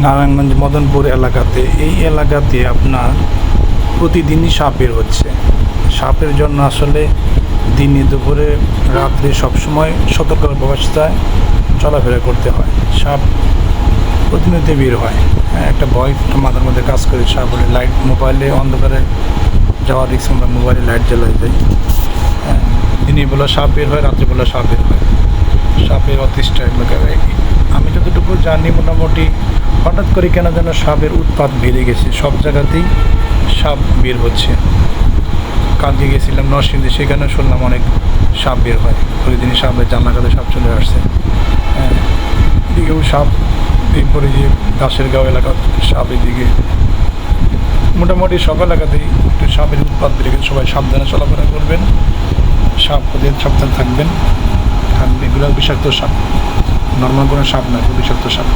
নারায়ণগঞ্জ মদনপুর এলাকাতে, এই এলাকাতে আপনার প্রতিদিনই সাপ বের হচ্ছে। সাপের জন্য আসলে দিনে দুপুরে রাত্রে সবসময় সতর্ক অবস্থায় চলাফেরা করতে হয়। সাপ প্রতিনিয়ত বের হয়। একটা ভয় মাথার মধ্যে কাজ করে। সাপ হলে লাইট, মোবাইলে অন্ধকারে যাওয়ার রিস্ক, আমরা মোবাইলে লাইট জ্বালাই যাই। দিনের বেলা সাপ বের হয়, রাত্রিবেলা সাপ বের হয়। সাপের অতিষ্ঠ এলাকায় আমি যতটুকু জানি, মোটামুটি হঠাৎ করে কেন যেন সাপের উৎপাত বেড়ে গেছে। সব জায়গাতেই সাপ বের হচ্ছে। কালকে গেছিলাম নরসিংদী, সেখানে শুনলাম অনেক সাপ বের হয়। প্রতিদিনই সাপের জানলাকাতে সাপ চলে আসছে। এদিকেও সাপ, এরপরে যে দাসের গাঁও এলাকা সাপ, এদিকে মোটামুটি সব এলাকাতেই একটু সাপের উৎপাত বেড়ে গেছে। সবাই সাবধানে চলাফেরা করবেন, সাপ ওদের সাবধান থাকবেন। কারণ এগুলো বিষাক্ত সাপ, নর্মাল কোনো সাপ না, বিষাক্ত সাপ।